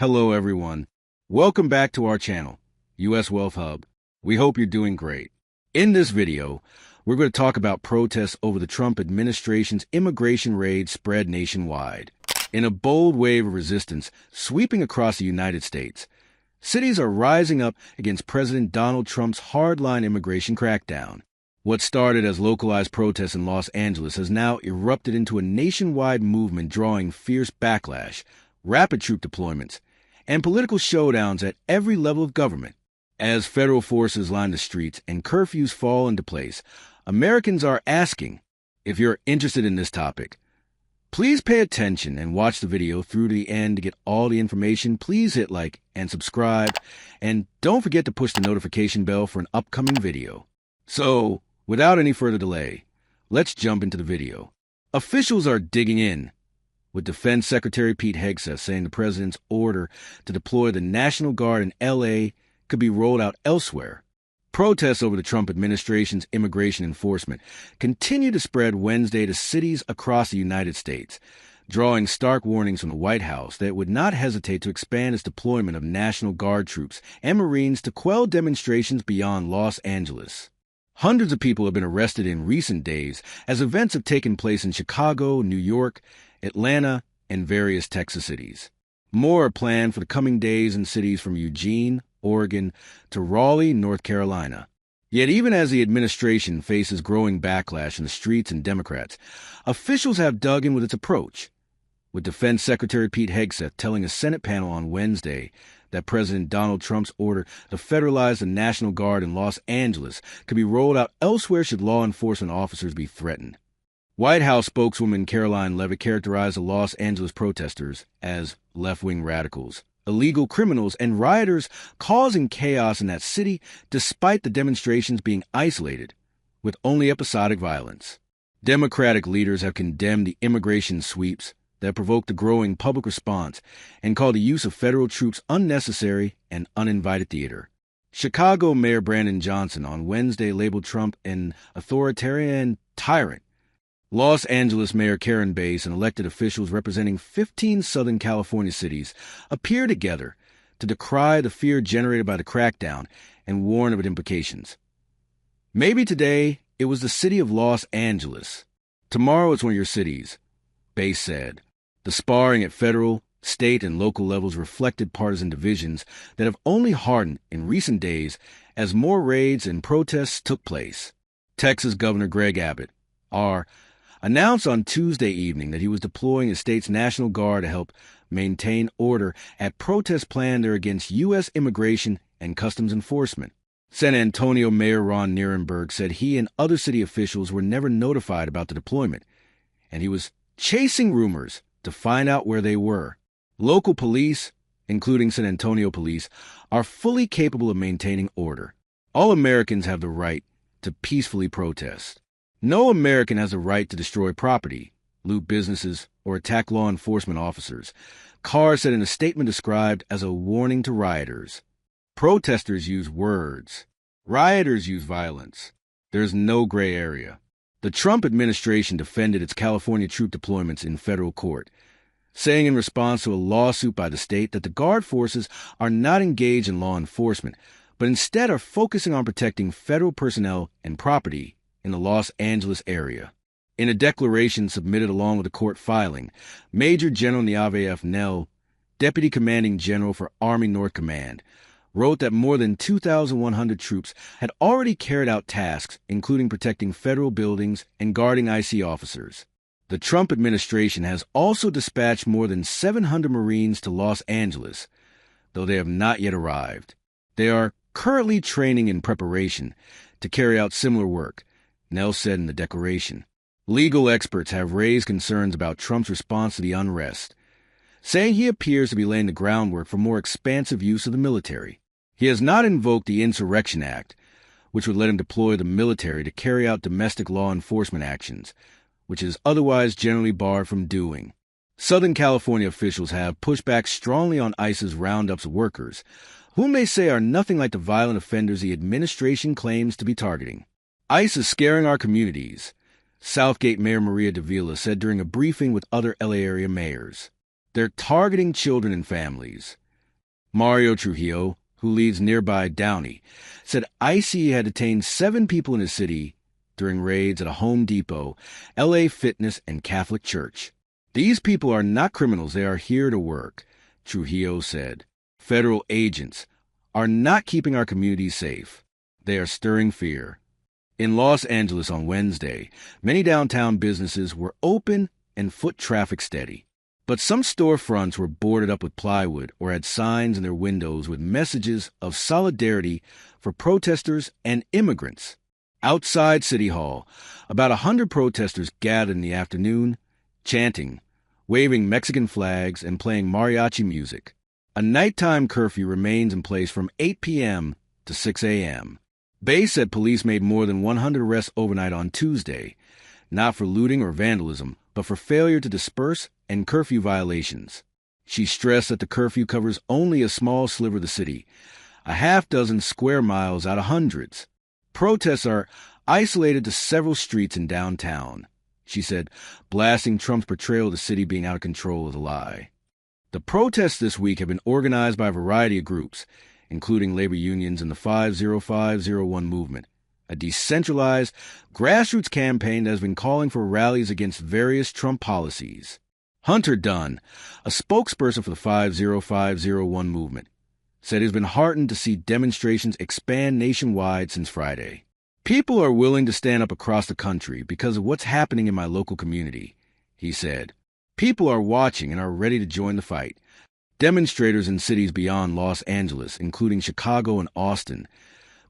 Hello, everyone. Welcome back to our channel, US Wealth Hub. We hope you're doing great. In this video, we're going to talk about protests over the Trump administration's immigration raid spread nationwide. In a bold wave of resistance sweeping across the United States, cities are rising up against President Donald Trump's hardline immigration crackdown. What started as localized protests in Los Angeles has now erupted into a nationwide movement drawing fierce backlash, rapid troop deployments, and political showdowns at every level of government. As federal forces line the streets and curfews fall into place, Americans are asking, if you're interested in this topic, please pay attention and watch the video through to the end to get all the information. Please hit like and subscribe, and don't forget to push the notification bell for an upcoming video. So, without any further delay, let's jump into the video. Officials are digging in, with Defense Secretary Pete Hegseth saying the president's order to deploy the National Guard in L.A. could be rolled out elsewhere. Protests over the Trump administration's immigration enforcement continue to spread Wednesday to cities across the United States, drawing stark warnings from the White House that it would not hesitate to expand its deployment of National Guard troops and Marines to quell demonstrations beyond Los Angeles. Hundreds of people have been arrested in recent days as events have taken place in Chicago, New York, Atlanta, and various Texas cities. More are planned for the coming days in cities from Eugene, Oregon, to Raleigh, North Carolina. Yet even as the administration faces growing backlash in the streets and Democrats, officials have dug in with its approach, with Defense Secretary Pete Hegseth telling a Senate panel on Wednesday that President Donald Trump's order to federalize the National Guard in Los Angeles could be rolled out elsewhere should law enforcement officers be threatened. White House spokeswoman Caroline Leavitt characterized the Los Angeles protesters as left-wing radicals, illegal criminals, and rioters causing chaos in that city despite the demonstrations being isolated, with only episodic violence. Democratic leaders have condemned the immigration sweeps that provoked a growing public response and called the use of federal troops unnecessary and uninvited theater. Chicago Mayor Brandon Johnson on Wednesday labeled Trump an authoritarian tyrant. Los Angeles Mayor Karen Bass and elected officials representing 15 Southern California cities appear together to decry the fear generated by the crackdown and warn of its implications. Maybe today it was the city of Los Angeles. Tomorrow it's one of your cities, Bass said. The sparring at federal, state, and local levels reflected partisan divisions that have only hardened in recent days as more raids and protests took place. Texas Governor Greg Abbott, R., announced on Tuesday evening that he was deploying the state's National Guard to help maintain order at protests planned there against U.S. immigration and customs enforcement. San Antonio Mayor Ron Nirenberg said he and other city officials were never notified about the deployment, and he was chasing rumors to find out where they were. Local police, including San Antonio police, are fully capable of maintaining order. All Americans have the right to peacefully protest. No American has the right to destroy property, loot businesses, or attack law enforcement officers, Carr said in a statement described as a warning to rioters. Protesters use words. Rioters use violence. There's no gray area. The Trump administration defended its California troop deployments in federal court, saying in response to a lawsuit by the state that the Guard forces are not engaged in law enforcement, but instead are focusing on protecting federal personnel and property in the Los Angeles area. In a declaration submitted along with the court filing, Major General Niave F. Nell, Deputy Commanding General for Army North Command, wrote that more than 2,100 troops had already carried out tasks, including protecting federal buildings and guarding IC officers. The Trump administration has also dispatched more than 700 Marines to Los Angeles, though they have not yet arrived. They are currently training in preparation to carry out similar work, Nell said in the declaration. Legal experts have raised concerns about Trump's response to the unrest, saying he appears to be laying the groundwork for more expansive use of the military. He has not invoked the Insurrection Act, which would let him deploy the military to carry out domestic law enforcement actions, which is otherwise generally barred from doing. Southern California officials have pushed back strongly on ICE's roundups of workers, whom they say are nothing like the violent offenders the administration claims to be targeting. ICE is scaring our communities, Southgate Mayor Maria Davila said during a briefing with other LA area mayors. They're targeting children and families. Mario Trujillo, who leads nearby Downey, said ICE had detained 7 people in his city during raids at a Home Depot, LA Fitness, and Catholic Church. These people are not criminals, they are here to work, Trujillo said. Federal agents are not keeping our communities safe. They are stirring fear. In Los Angeles on Wednesday, many downtown businesses were open and foot traffic steady. But some storefronts were boarded up with plywood or had signs in their windows with messages of solidarity for protesters and immigrants. Outside City Hall, about 100 protesters gathered in the afternoon, chanting, waving Mexican flags, and playing mariachi music. A nighttime curfew remains in place from 8 p.m. to 6 a.m. Bay said police made more than 100 arrests overnight on Tuesday, not for looting or vandalism, but for failure to disperse and curfew violations. She stressed that the curfew covers only a small sliver of the city, a half-dozen square miles out of hundreds. Protests are isolated to several streets in downtown, she said, blasting Trump's portrayal of the city being out of control is a lie. The protests this week have been organized by a variety of groups, including labor unions and the 50501 movement, a decentralized, grassroots campaign that has been calling for rallies against various Trump policies. Hunter Dunn, a spokesperson for the 50501 movement, said he's been heartened to see demonstrations expand nationwide since Friday. People are willing to stand up across the country because of what's happening in my local community, he said. People are watching and are ready to join the fight. Demonstrators in cities beyond Los Angeles, including Chicago and Austin,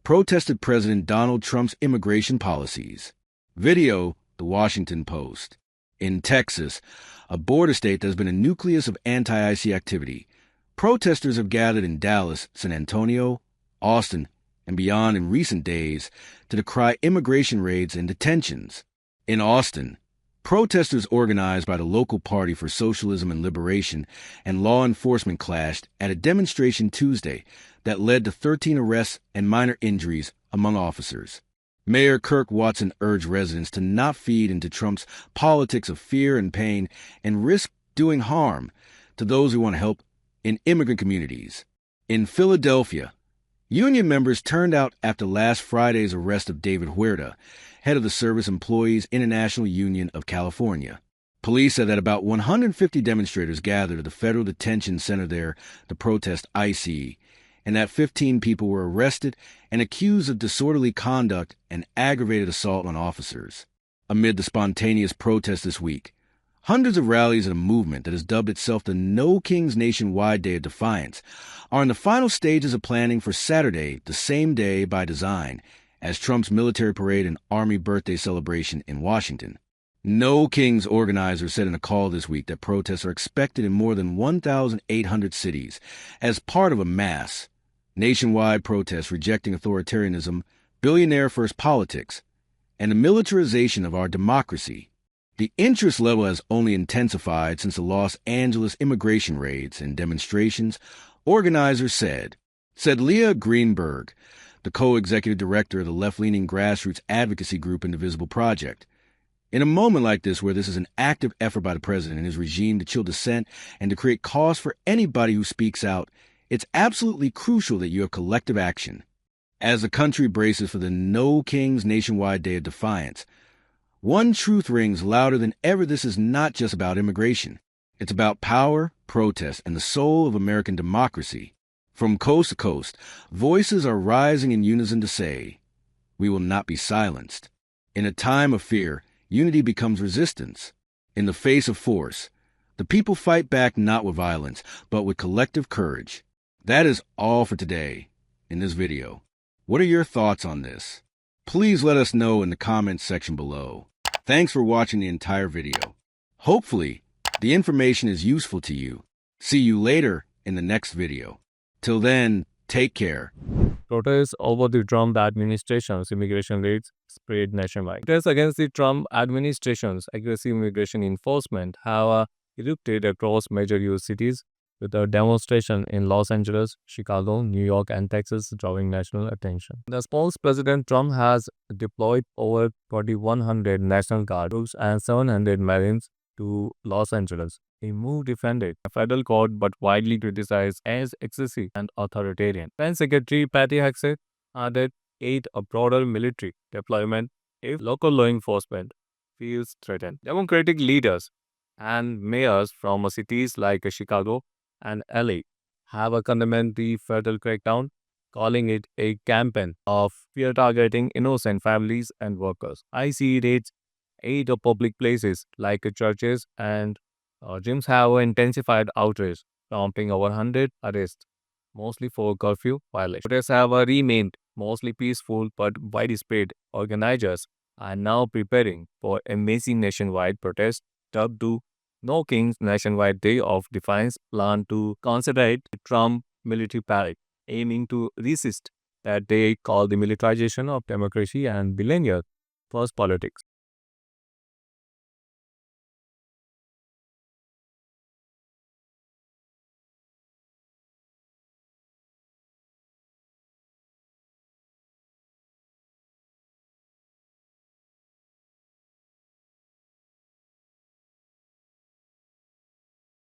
protested President Donald Trump's immigration policies. Video, The Washington Post. In Texas, a border state that has been a nucleus of anti-ICE activity, protesters have gathered in Dallas, San Antonio, Austin, and beyond in recent days to decry immigration raids and detentions. In Austin, protesters organized by the local Party for Socialism and Liberation and law enforcement clashed at a demonstration Tuesday that led to 13 arrests and minor injuries among officers. Mayor Kirk Watson urged residents to not feed into Trump's politics of fear and pain and risk doing harm to those who want to help in immigrant communities. In Philadelphia, union members turned out after last Friday's arrest of David Huerta, head of the Service Employees International Union of California. Police said that about 150 demonstrators gathered at the federal detention center there to protest ICE, and that 15 people were arrested and accused of disorderly conduct and aggravated assault on officers. Amid the spontaneous protests this week, hundreds of rallies in a movement that has dubbed itself the No Kings Nationwide Day of Defiance are in the final stages of planning for Saturday, the same day by design, as Trump's military parade and Army birthday celebration in Washington. No Kings organizers said in a call this week that protests are expected in more than 1,800 cities as part of a mass, nationwide protest rejecting authoritarianism, billionaire-first politics, and the militarization of our democracy. The interest level has only intensified since the Los Angeles immigration raids and demonstrations, organizers said Leah Greenberg, the co-executive director of the left-leaning grassroots advocacy group Indivisible Project. In a moment like this, where this is an active effort by the president and his regime to chill dissent and to create cause for anybody who speaks out, it's absolutely crucial that you have collective action. As the country braces for the No Kings Nationwide Day of Defiance, one truth rings louder than ever: this is not just about immigration. It's about power, protest, and the soul of American democracy. From coast to coast, voices are rising in unison to say, we will not be silenced. In a time of fear, unity becomes resistance. In the face of force, the people fight back not with violence, but with collective courage. That is all for today in this video. What are your thoughts on this? Please let us know in the comments section below. Thanks for watching the entire video. Hopefully, the information is useful to you. See you later in the next video. Till then, take care. Protests over the Trump administration's immigration raids spread nationwide. Protests against the Trump administration's aggressive immigration enforcement have erupted across major U.S. cities, with a demonstration in Los Angeles, Chicago, New York, and Texas drawing national attention. In response, President Trump has deployed over 2,100 National Guard troops and 700 Marines to Los Angeles, a move defended a federal court but widely criticized as excessive and authoritarian. Defense Secretary Patty Hegseth added aid a broader military deployment if local law enforcement feels threatened. Democratic leaders and mayors from cities like Chicago and LA have condemned the federal crackdown, calling it a campaign of fear targeting innocent families and workers. ICE raids aid of public places like churches and gyms have intensified outrage, prompting over 100 arrests, mostly for curfew violations. Protests have remained mostly peaceful but widespread. Organizers are now preparing for a massive nationwide protest dubbed to No King's Nationwide Day of Defiance planned to concentrate the Trump military parade, aiming to resist that they call the militarization of democracy and billionaire first politics.